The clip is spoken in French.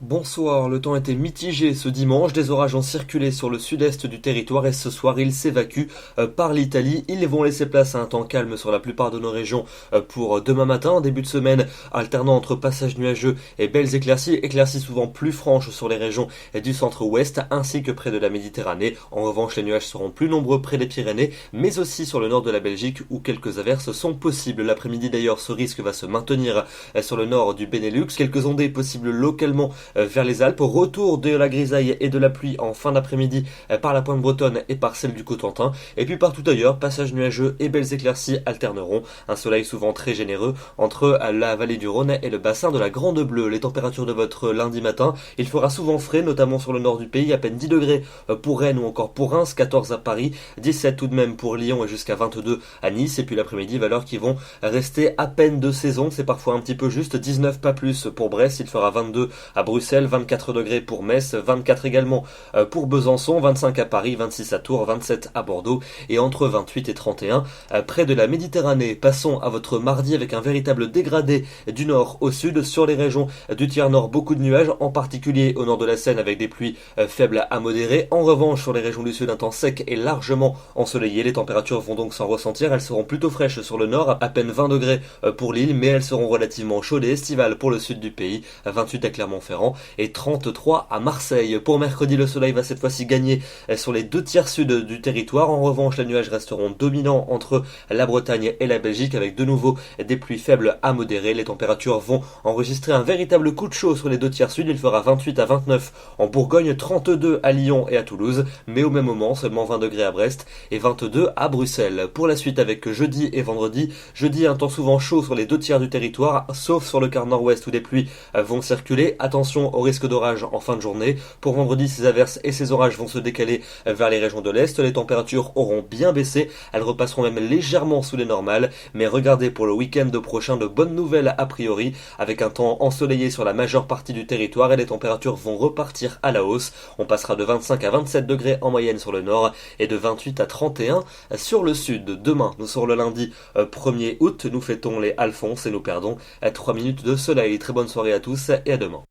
Bonsoir, le temps était mitigé ce dimanche, des orages ont circulé sur le sud-est du territoire et ce soir ils s'évacuent par l'Italie. Ils vont laisser place à un temps calme sur la plupart de nos régions pour demain matin, en début de semaine, alternant entre passages nuageux et belles éclaircies souvent plus franches sur les régions du centre-ouest ainsi que près de la Méditerranée. En revanche, les nuages seront plus nombreux près des Pyrénées, mais aussi sur le nord de la Belgique où quelques averses sont possibles. L'après-midi d'ailleurs, ce risque va se maintenir sur le nord du Benelux. Quelques ondées possibles localement vers les Alpes. Retour de la grisaille et de la pluie en fin d'après-midi par la pointe bretonne et par celle du Cotentin. Et puis partout ailleurs, passages nuageux et belles éclaircies alterneront. Un soleil souvent très généreux entre la vallée du Rhône et le bassin de la Grande Bleue. Les températures de votre lundi matin, il fera souvent frais, notamment sur le nord du pays, à peine 10 degrés pour Rennes ou encore pour Reims, 14 à Paris, 17 tout de même pour Lyon et jusqu'à 22 à Nice. Et puis l'après-midi, valeurs qui vont rester à peine de saison, c'est parfois un petit peu juste, 19 pas plus pour Brest, il fera 22 à Bruxelles, 24 degrés pour Metz, 24 également pour Besançon, 25 à Paris, 26 à Tours, 27 à Bordeaux et entre 28 et 31 près de la Méditerranée. Passons à votre mardi avec un véritable dégradé du nord au sud sur les régions du tiers nord, beaucoup de nuages, en particulier au nord de la Seine avec des pluies faibles à modérées. En revanche, sur les régions du sud, un temps sec et largement ensoleillé. Les températures vont donc s'en ressentir, elles seront plutôt fraîches sur le nord, à peine 20 degrés pour l'île, mais elles seront relativement chaudes et estivales pour le sud du pays, 28 à Clermont-Ferrand et 33 à Marseille. Pour mercredi, le soleil va cette fois-ci gagner sur les deux tiers sud du territoire. En revanche, les nuages resteront dominants entre la Bretagne et la Belgique avec de nouveau des pluies faibles à modérées. Les températures vont enregistrer un véritable coup de chaud sur les deux tiers sud. Il fera 28 à 29 en Bourgogne, 32 à Lyon et à Toulouse, mais au même moment, seulement 20 degrés à Brest et 22 à Bruxelles. Pour la suite avec jeudi et vendredi, jeudi un temps souvent chaud sur les deux tiers du territoire, sauf sur le quart nord-ouest où des pluies vont circuler. Attention au risque d'orage en fin de journée. Pour vendredi, ces averses et ces orages vont se décaler vers les régions de l'Est. Les températures auront bien baissé. Elles repasseront même légèrement sous les normales. Mais regardez pour le week-end prochain de bonnes nouvelles a priori, avec un temps ensoleillé sur la majeure partie du territoire et les températures vont repartir à la hausse. On passera de 25 à 27 degrés en moyenne sur le nord et de 28 à 31 sur le sud. Demain, nous sommes le lundi 1er août. Nous fêtons les Alphonses et nous perdons 3 minutes de soleil. Très bonne soirée à tous et à demain.